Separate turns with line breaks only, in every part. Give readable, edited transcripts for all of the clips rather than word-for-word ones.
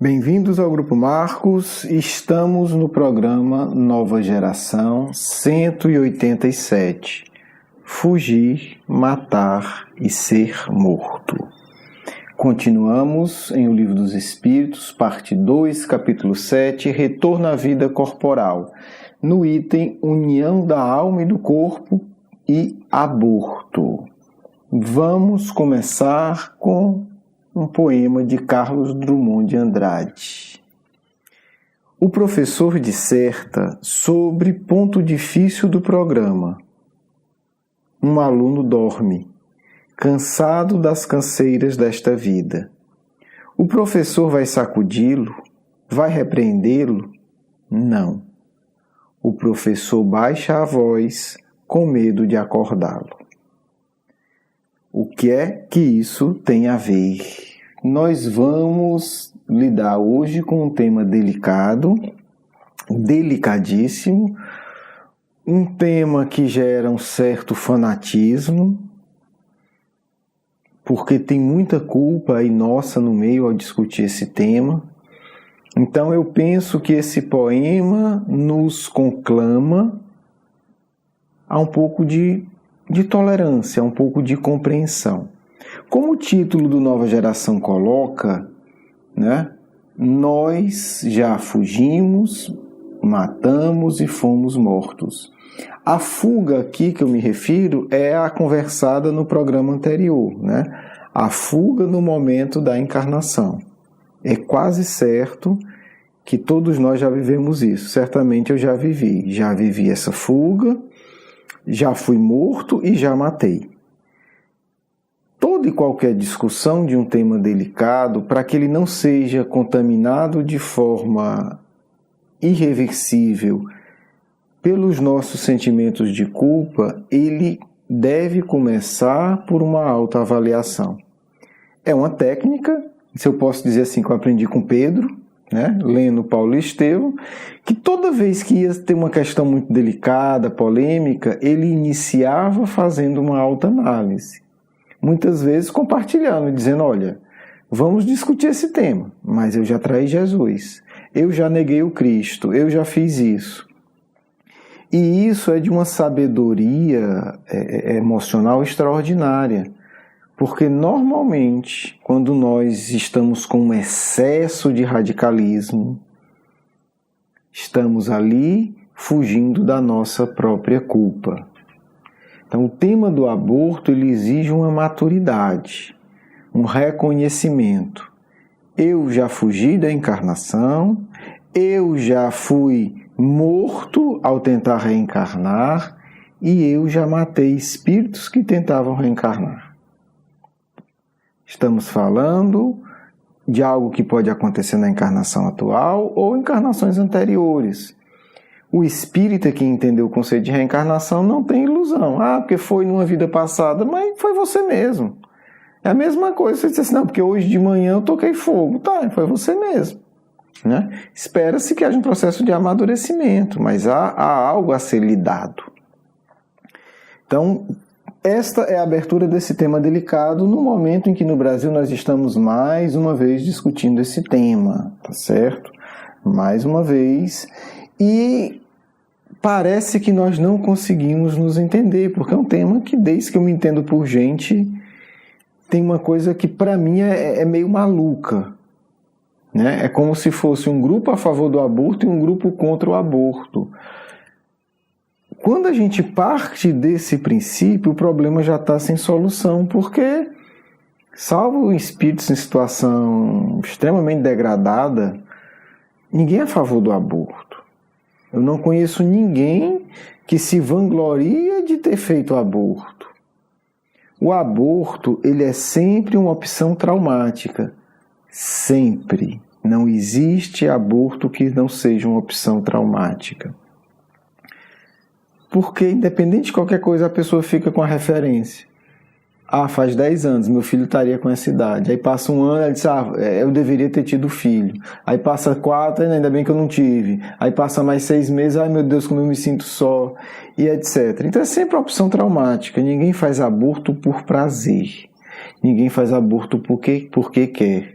Bem-vindos ao Grupo Marcos, estamos no programa Nova Geração 187, Fugir, Matar e Ser Morto. Continuamos em O Livro dos Espíritos, parte 2, capítulo 7, Retorno à Vida Corporal, no item União da Alma e do Corpo e Aborto. Vamos começar com um poema de Carlos Drummond de Andrade. O professor disserta sobre ponto difícil do programa. Um aluno dorme, cansado das canseiras desta vida. O professor vai sacudi-lo? Vai repreendê-lo? Não. O professor baixa a voz com medo de acordá-lo. O que é que isso tem a ver? Nós vamos lidar hoje com um tema delicado, delicadíssimo, um tema que gera um certo fanatismo, porque tem muita culpa aí nossa no meio ao discutir esse tema. Então eu penso que esse poema nos conclama a um pouco de tolerância, um pouco de compreensão. Como o título do Nova Geração coloca, né, nós já fugimos, matamos e fomos mortos. A fuga aqui que eu me refiro é a conversada no programa anterior, né? A fuga no momento da encarnação. É quase certo que todos nós já vivemos isso. Certamente eu já vivi essa fuga, já fui morto e já matei. Toda e qualquer discussão de um tema delicado, para que ele não seja contaminado de forma irreversível pelos nossos sentimentos de culpa, ele deve começar por uma autoavaliação. É uma técnica, se eu posso dizer assim, que eu aprendi com Pedro, né, lendo Paulo e Estevão, que toda vez que ia ter uma questão muito delicada, polêmica, ele iniciava fazendo uma autoanálise. Muitas vezes compartilhando, dizendo, olha, vamos discutir esse tema, mas eu já traí Jesus, eu já neguei o Cristo, eu já fiz isso. E isso é de uma sabedoria emocional extraordinária, porque normalmente, quando nós estamos com um excesso de radicalismo, estamos ali fugindo da nossa própria culpa. Então, o tema do aborto ele exige uma maturidade, um reconhecimento. Eu já fugi da encarnação, eu já fui morto ao tentar reencarnar e eu já matei espíritos que tentavam reencarnar. Estamos falando de algo que pode acontecer na encarnação atual ou encarnações anteriores. O espírita que entendeu o conceito de reencarnação não tem ilusão. Ah, porque foi numa vida passada, mas foi você mesmo. É a mesma coisa, você diz assim, não, porque hoje de manhã eu toquei fogo. Tá, foi você mesmo. Né? Espera-se que haja um processo de amadurecimento, mas há algo a ser lidado. Então, esta é a abertura desse tema delicado no momento em que no Brasil nós estamos mais uma vez discutindo esse tema, tá certo? Mais uma vez. E parece que nós não conseguimos nos entender, porque é um tema que desde que eu me entendo por gente, tem uma coisa que para mim é meio maluca. Né? É como se fosse um grupo a favor do aborto e um grupo contra o aborto. Quando a gente parte desse princípio, o problema já está sem solução, porque, salvo espíritos em situação extremamente degradada, ninguém é a favor do aborto. Eu não conheço ninguém que se vangloria de ter feito aborto. O aborto, ele é sempre uma opção traumática. Sempre. Não existe aborto que não seja uma opção traumática. Porque, independente de qualquer coisa, a pessoa fica com a referência. Ah, faz 10 anos, meu filho estaria com essa idade. Aí passa um ano, ele diz, eu deveria ter tido filho. Aí passa 4, ainda bem que eu não tive. Aí passa mais 6 meses, ai meu Deus, como eu me sinto só, e etc. Então é sempre uma opção traumática. Ninguém faz aborto por prazer. Ninguém faz aborto porque quer.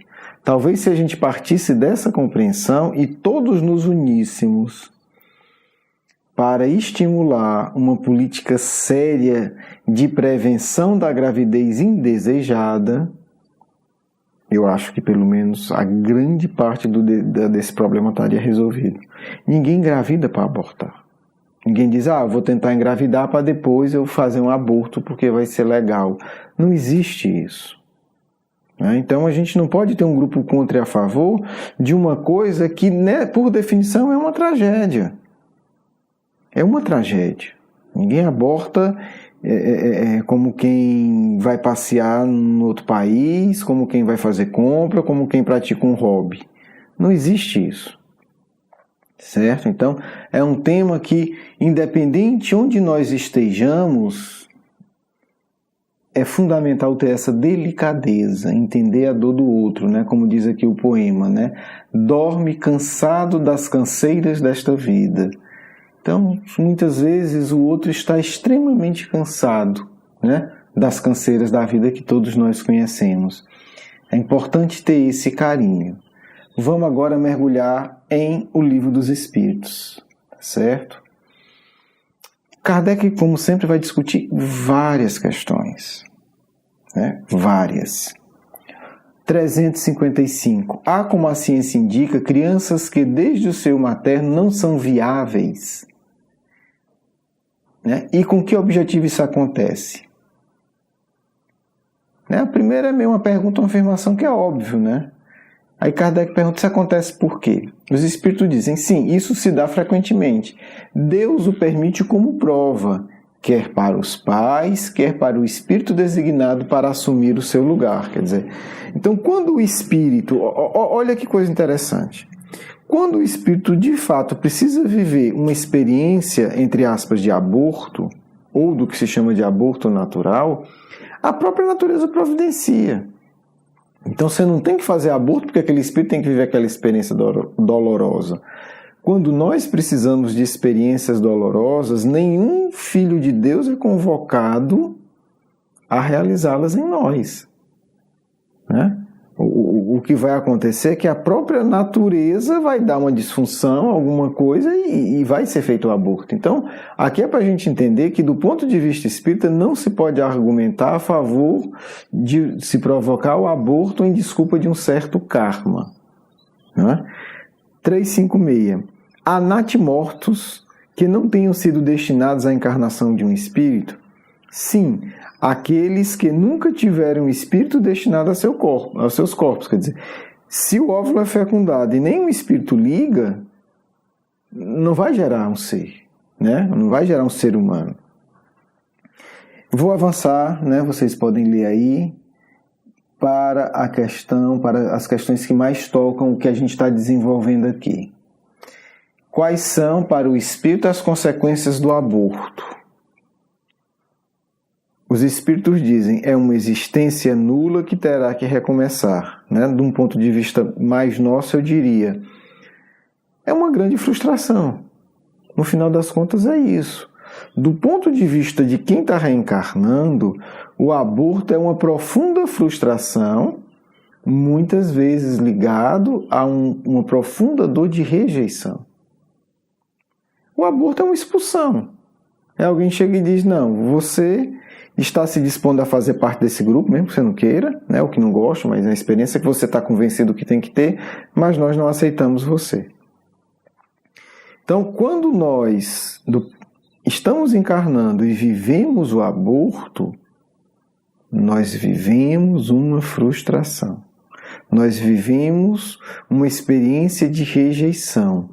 Talvez se a gente partisse dessa compreensão e todos nos uníssemos para estimular uma política séria de prevenção da gravidez indesejada, eu acho que pelo menos a grande parte desse problema estaria resolvido. Ninguém engravida para abortar. Ninguém diz, vou tentar engravidar para depois eu fazer um aborto porque vai ser legal. Não existe isso. Então a gente não pode ter um grupo contra e a favor de uma coisa que, né, por definição, é uma tragédia. É uma tragédia. Ninguém aborta como quem vai passear em outro país, como quem vai fazer compra, como quem pratica um hobby. Não existe isso. Certo? Então, é um tema que, independente onde nós estejamos, é fundamental ter essa delicadeza, entender a dor do outro, né? Como diz aqui o poema, né? Dorme cansado das canseiras desta vida. Então, muitas vezes o outro está extremamente cansado, né? Das canseiras da vida que todos nós conhecemos. É importante ter esse carinho. Vamos agora mergulhar em o Livro dos Espíritos, certo? Kardec, como sempre, vai discutir várias questões, né? Várias. 355. Há, como a ciência indica, crianças que desde o seio materno não são viáveis. Né? E com que objetivo isso acontece? Né? A primeira é meio uma pergunta, uma afirmação que é óbvio, né? Aí Kardec pergunta, isso acontece por quê? Os espíritos dizem, sim, isso se dá frequentemente. Deus o permite como prova, quer para os pais, quer para o espírito designado para assumir o seu lugar. Quer dizer, então quando o espírito, olha que coisa interessante, quando o espírito de fato precisa viver uma experiência, entre aspas, de aborto, ou do que se chama de aborto natural, a própria natureza providencia. Então você não tem que fazer aborto porque aquele espírito tem que viver aquela experiência dolorosa. Quando nós precisamos de experiências dolorosas, nenhum filho de Deus é convocado a realizá-las em nós. Né? O que vai acontecer é que a própria natureza vai dar uma disfunção, alguma coisa, e vai ser feito o aborto. Então, aqui é para a gente entender que, do ponto de vista espírita, não se pode argumentar a favor de se provocar o aborto em desculpa de um certo karma. Né? 356. Há natimortos que não tenham sido destinados à encarnação de um espírito? Sim, aqueles que nunca tiveram espírito destinado aos seus corpos. Quer dizer, se o óvulo é fecundado e nenhum espírito liga, não vai gerar um ser, né? Não vai gerar um ser humano. Vou avançar, né? Vocês podem ler aí, para as questões que mais tocam o que a gente está desenvolvendo aqui. Quais são, para o espírito, as consequências do aborto? Os espíritos dizem, é uma existência nula que terá que recomeçar. Né? De um ponto de vista mais nosso, eu diria, é uma grande frustração. No final das contas, é isso. Do ponto de vista de quem está reencarnando, o aborto é uma profunda frustração, muitas vezes ligado a uma profunda dor de rejeição. O aborto é uma expulsão. Alguém chega e diz, não, você está se dispondo a fazer parte desse grupo, mesmo que você não queira, né, ou que não gosta, mas na experiência que você está convencido que tem que ter, mas nós não aceitamos você. Então, quando nós estamos encarnando e vivemos o aborto, nós vivemos uma frustração. Nós vivemos uma experiência de rejeição.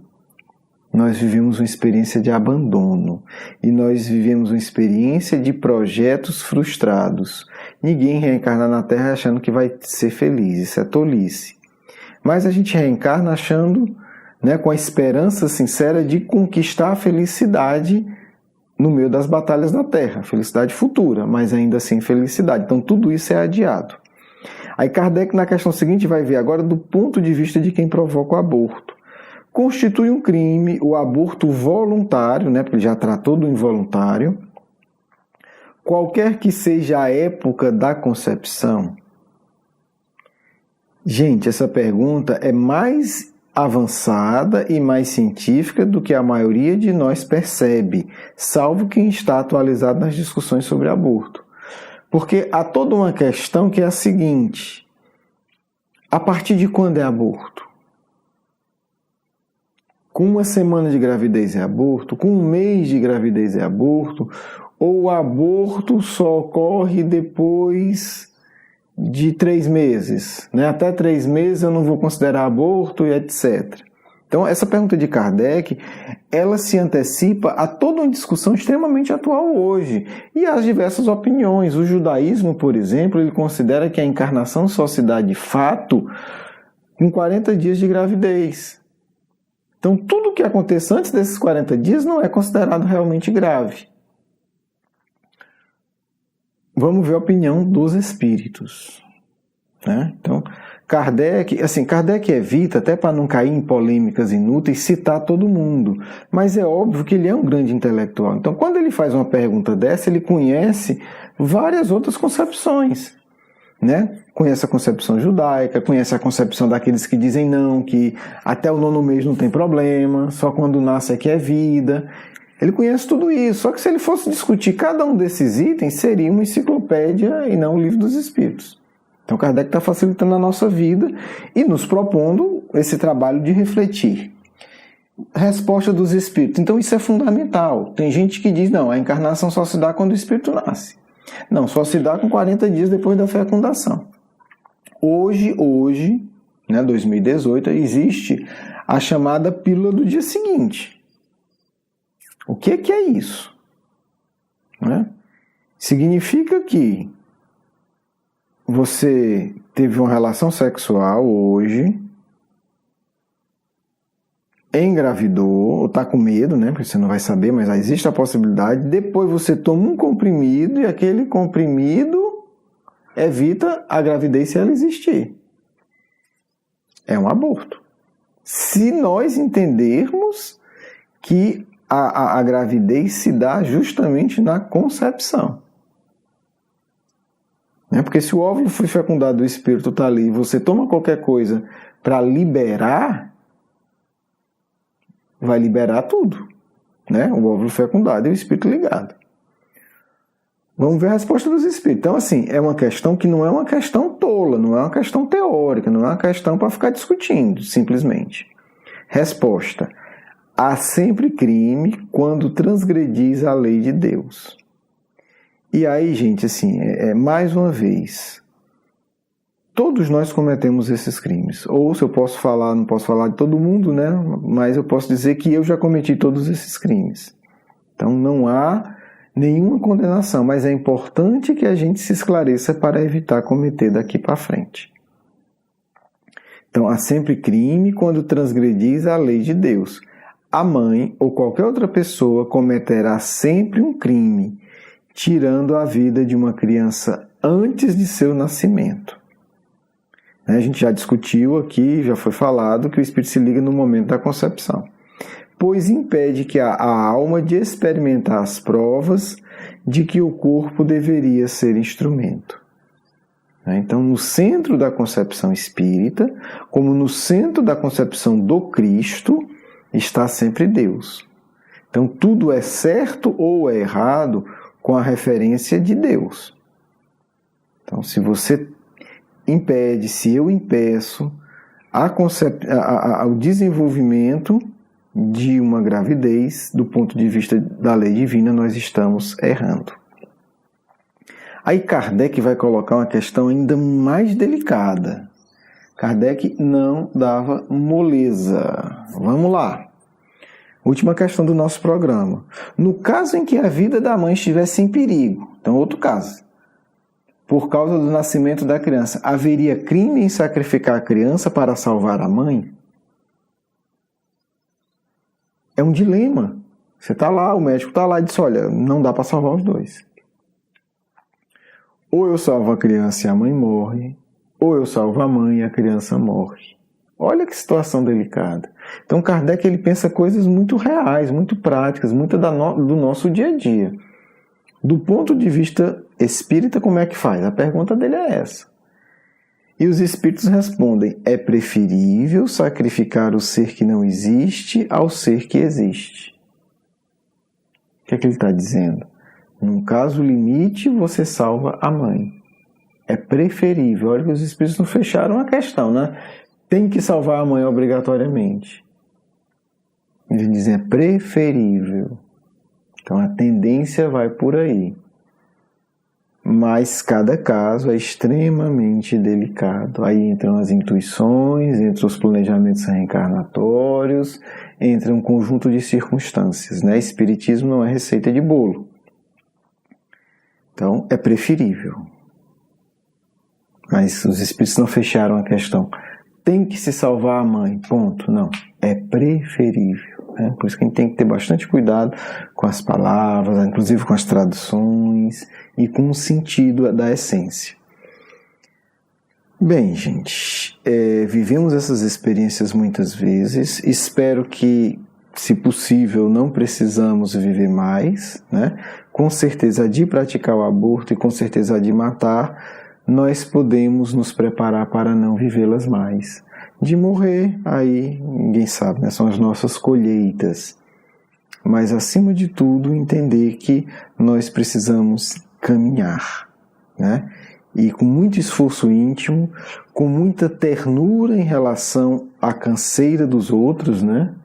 Nós vivemos uma experiência de abandono. E nós vivemos uma experiência de projetos frustrados. Ninguém reencarna na Terra achando que vai ser feliz. Isso é tolice. Mas a gente reencarna achando, né, com a esperança sincera de conquistar a felicidade no meio das batalhas da Terra. Felicidade futura, mas ainda assim felicidade. Então tudo isso é adiado. Aí Kardec, na questão seguinte, vai ver agora do ponto de vista de quem provoca o aborto. Constitui um crime o aborto voluntário, né, porque ele já tratou do involuntário, qualquer que seja a época da concepção. Gente, essa pergunta é mais avançada e mais científica do que a maioria de nós percebe, salvo quem está atualizado nas discussões sobre aborto. Porque há toda uma questão que é a seguinte: a partir de quando é aborto? Com uma semana de gravidez é aborto? Com um mês de gravidez é aborto? Ou o aborto só ocorre depois de 3 meses? Né? Até 3 meses eu não vou considerar aborto e etc. Então, essa pergunta de Kardec, ela se antecipa a toda uma discussão extremamente atual hoje e às diversas opiniões. O judaísmo, por exemplo, ele considera que a encarnação só se dá de fato com 40 dias de gravidez. Então, tudo o que aconteça antes desses 40 dias não é considerado realmente grave. Vamos ver a opinião dos espíritos. Né? Então, Kardec evita, até para não cair em polêmicas inúteis, citar todo mundo. Mas é óbvio que ele é um grande intelectual. Então, quando ele faz uma pergunta dessa, ele conhece várias outras concepções. Né? Conhece a concepção judaica, conhece a concepção daqueles que dizem não, que até o 9º mês não tem problema, só quando nasce é que é vida. Ele conhece tudo isso, só que se ele fosse discutir cada um desses itens, seria uma enciclopédia e não o Livro dos Espíritos. Então Kardec está facilitando a nossa vida e nos propondo esse trabalho de refletir. Resposta dos espíritos. Então isso é fundamental. Tem gente que diz, não, a encarnação só se dá quando o espírito nasce. Não, só se dá com 40 dias depois da fecundação. Hoje, né, 2018, existe a chamada pílula do dia seguinte. O que é isso? Né? Significa que você teve uma relação sexual hoje, engravidou, ou está com medo, né? Porque você não vai saber, mas existe a possibilidade. Depois você toma um comprimido e aquele comprimido evita a gravidez se ela existir. É um aborto. Se nós entendermos que a gravidez se dá justamente na concepção. Porque se o óvulo foi fecundado, o espírito está ali, e você toma qualquer coisa para liberar, vai liberar tudo. Né? O óvulo fecundado e o espírito ligado. Vamos ver a resposta dos espíritos. Então, assim, é uma questão que não é uma questão tola, não é uma questão teórica, não é uma questão para ficar discutindo, simplesmente. Resposta: há sempre crime quando transgredis a lei de Deus. E aí, gente, assim, mais uma vez, todos nós cometemos esses crimes. Ou se eu posso falar, não posso falar de todo mundo, né? Mas eu posso dizer que eu já cometi todos esses crimes. Então não há nenhuma condenação, mas é importante que a gente se esclareça para evitar cometer daqui para frente. Então há sempre crime quando transgredis a lei de Deus. A mãe ou qualquer outra pessoa cometerá sempre um crime, tirando a vida de uma criança antes de seu nascimento. A gente já discutiu aqui, já foi falado, que o espírito se liga no momento da concepção. Pois impede que a alma de experimentar as provas de que o corpo deveria ser instrumento. Então, no centro da concepção espírita, como no centro da concepção do Cristo, está sempre Deus. Então, tudo é certo ou é errado com a referência de Deus. Então, se você impede, se eu impeço o desenvolvimento de uma gravidez, do ponto de vista da lei divina, nós estamos errando. Aí Kardec vai colocar uma questão ainda mais delicada. Kardec não dava moleza. Vamos lá. Última questão do nosso programa. No caso em que a vida da mãe estivesse em perigo, então outro caso, por causa do nascimento da criança, haveria crime em sacrificar a criança para salvar a mãe? É um dilema. Você está lá, o médico está lá e diz, olha, não dá para salvar os dois. Ou eu salvo a criança e a mãe morre, ou eu salvo a mãe e a criança morre. Olha que situação delicada. Então Kardec ele pensa coisas muito reais, muito práticas, muito do nosso dia a dia. Do ponto de vista espírita, como é que faz? A pergunta dele é essa. E os espíritos respondem: é preferível sacrificar o ser que não existe ao ser que existe. O que é que ele está dizendo? Num caso limite, você salva a mãe. É preferível. Olha que os espíritos não fecharam a questão, né? Tem que salvar a mãe obrigatoriamente. Eles dizem: é preferível. Então a tendência vai por aí. Mas cada caso é extremamente delicado. Aí entram as intuições, entram os planejamentos reencarnatórios, entra um conjunto de circunstâncias, né? Espiritismo não é receita de bolo. Então, é preferível. Mas os espíritos não fecharam a questão. Tem que se salvar a mãe, ponto. Não, é preferível. Por isso que a gente tem que ter bastante cuidado com as palavras, inclusive com as traduções e com o sentido da essência. Bem, gente, vivemos essas experiências muitas vezes. Espero que, se possível, não precisamos viver mais, né? Com certeza, de praticar o aborto e com certeza de matar, nós podemos nos preparar para não vivê-las mais. De morrer, aí ninguém sabe, né? São as nossas colheitas. Mas, acima de tudo, entender que nós precisamos caminhar, né? E com muito esforço íntimo, com muita ternura em relação à canseira dos outros, né?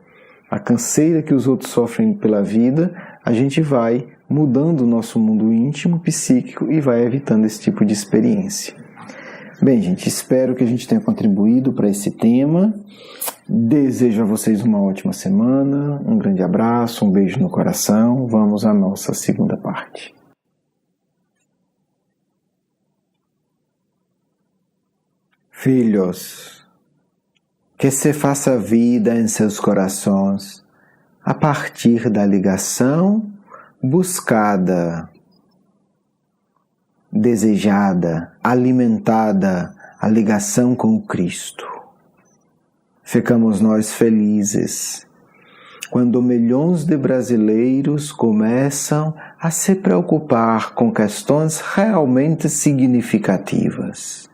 A canseira que os outros sofrem pela vida, a gente vai mudando o nosso mundo íntimo, psíquico, e vai evitando esse tipo de experiência. Bem, gente, espero que a gente tenha contribuído para esse tema. Desejo a vocês uma ótima semana, um grande abraço, um beijo no coração. Vamos à nossa segunda parte. Filhos, que se faça vida em seus corações a partir da ligação buscada, desejada, alimentada, a ligação com o Cristo. Ficamos nós felizes quando milhões de brasileiros começam a se preocupar com questões realmente significativas.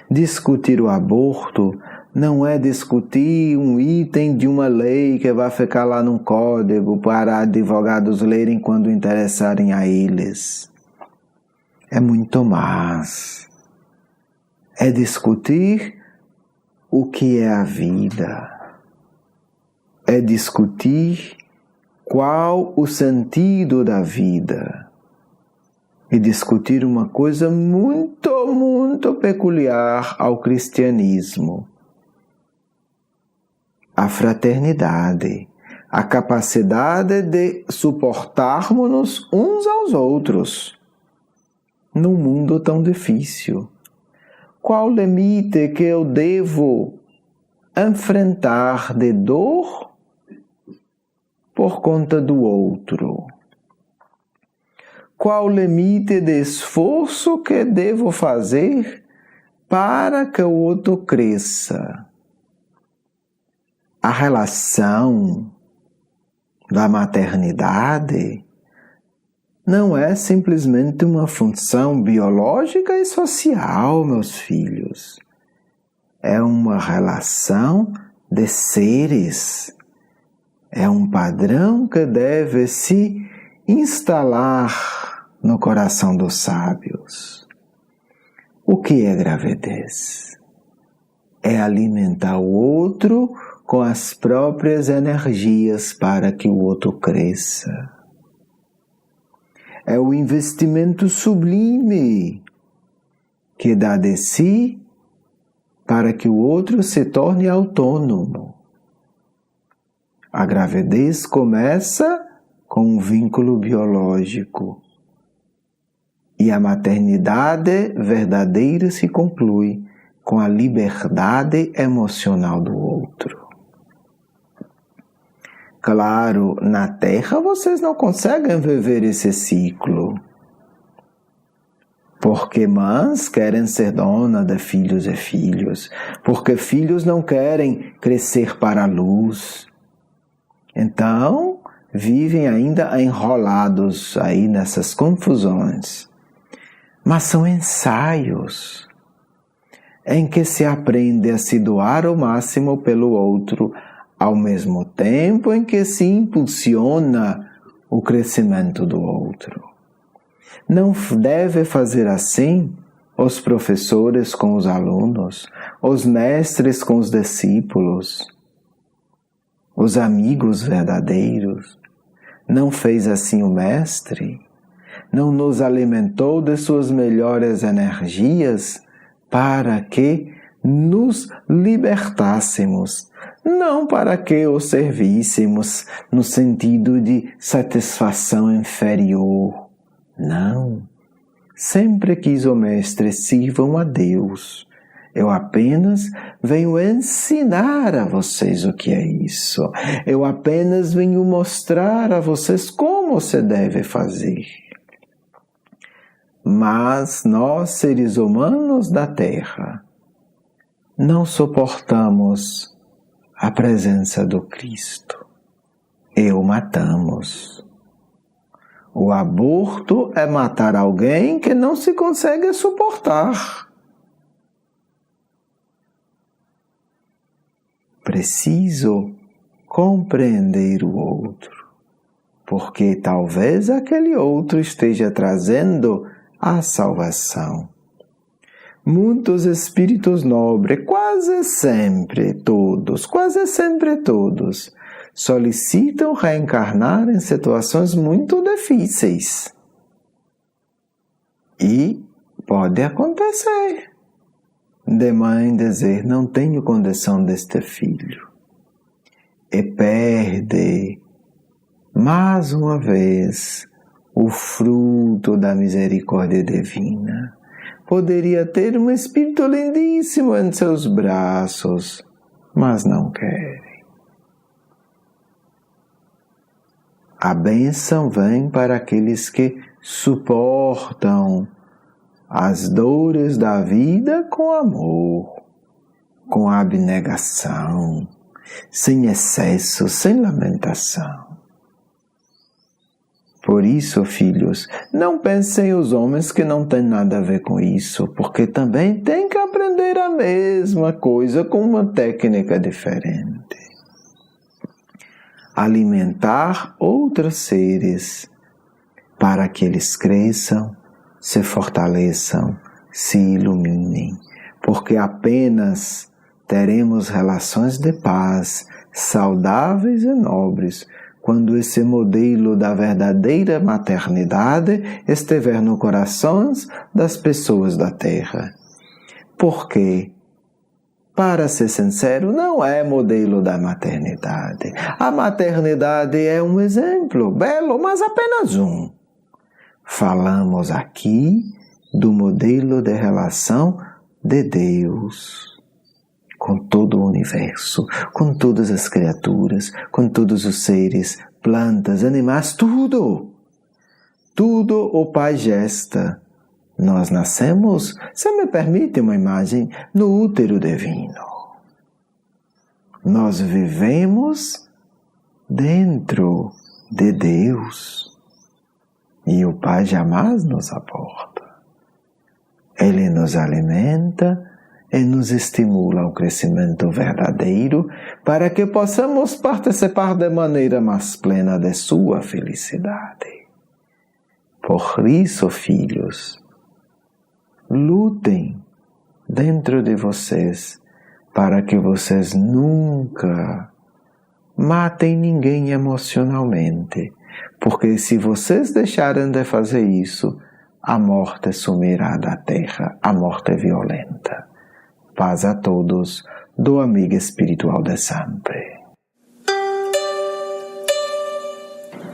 Discutir o aborto não é discutir um item de uma lei que vai ficar lá num código para advogados lerem quando interessarem a eles. É muito mais. É discutir o que é a vida. É discutir qual o sentido da vida. E discutir uma coisa muito, muito peculiar ao cristianismo. A fraternidade. A capacidade de suportarmos-nos uns aos outros. Num mundo tão difícil. Qual limite que eu devo enfrentar de dor por conta do outro? Qual limite de esforço que devo fazer para que o outro cresça? A relação da maternidade não é simplesmente uma função biológica e social, meus filhos. É uma relação de seres. É um padrão que deve se instalar no coração dos sábios. O que é gravidez? É alimentar o outro com as próprias energias para que o outro cresça. É o investimento sublime que dá de si para que o outro se torne autônomo. A gravidez começa com um vínculo biológico e a maternidade verdadeira se conclui com a liberdade emocional do outro. Claro, na Terra vocês não conseguem viver esse ciclo. Porque mães querem ser dona de filhos e filhos. Porque filhos não querem crescer para a luz. Então, vivem ainda enrolados aí nessas confusões. Mas são ensaios. em que se aprende a se doar ao máximo pelo outro, ao mesmo tempo em que se impulsiona o crescimento do outro. Não deve fazer assim os professores com os alunos, os mestres com os discípulos, os amigos verdadeiros. Não fez assim o Mestre? Não nos alimentou de suas melhores energias para que nos libertássemos, não para que o servíssemos no sentido de satisfação inferior. Não. Sempre quis o Mestre sirvam a Deus. Eu apenas venho ensinar a vocês o que é isso. Eu apenas venho mostrar a vocês como se deve fazer. Mas nós, seres humanos da Terra, não suportamos a presença do Cristo e o matamos. O aborto é matar alguém que não se consegue suportar. Preciso compreender o outro, porque talvez aquele outro esteja trazendo a salvação. Muitos espíritos nobres, quase sempre todos, solicitam reencarnar em situações muito difíceis. E pode acontecer de mãe dizer, não tenho condição deste filho. E perde, mais uma vez, o fruto da misericórdia divina. Poderia ter um espírito lindíssimo em seus braços, mas não quer. A bênção vem para aqueles que suportam as dores da vida com amor, com abnegação, sem excesso, sem lamentação. Por isso, filhos, não pensem os homens que não têm nada a ver com isso, porque também têm que aprender a mesma coisa com uma técnica diferente. Alimentar outros seres para que eles cresçam, se fortaleçam, se iluminem, porque apenas teremos relações de paz, saudáveis e nobres, quando esse modelo da verdadeira maternidade estiver no coração das pessoas da Terra. Porque, para ser sincero, não é modelo da maternidade. A maternidade é um exemplo, belo, mas apenas um. Falamos aqui do modelo de relação de Deus com todo o universo, com todas as criaturas, com todos os seres, plantas, animais, tudo. Tudo o Pai gesta. Nós nascemos, se me permite uma imagem, no útero divino. Nós vivemos dentro de Deus. E o Pai jamais nos aborta. Ele nos alimenta e nos estimula ao crescimento verdadeiro para que possamos participar de maneira mais plena de sua felicidade. Por isso, filhos, lutem dentro de vocês para que vocês nunca matem ninguém emocionalmente, porque se vocês deixarem de fazer isso, a morte sumirá da terra, a morte violenta. Paz a todos, do amigo espiritual de sempre.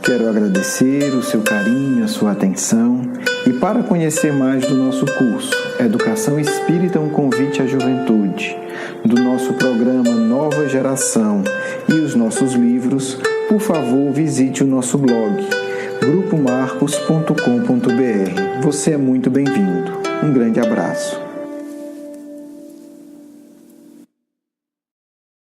Quero agradecer o seu carinho, a sua atenção, e para conhecer mais do nosso curso Educação Espírita, um convite à juventude, do nosso programa Nova Geração e os nossos livros, por favor, visite o nosso blog, grupomarcos.com.br. Você é muito bem-vindo. Um grande abraço.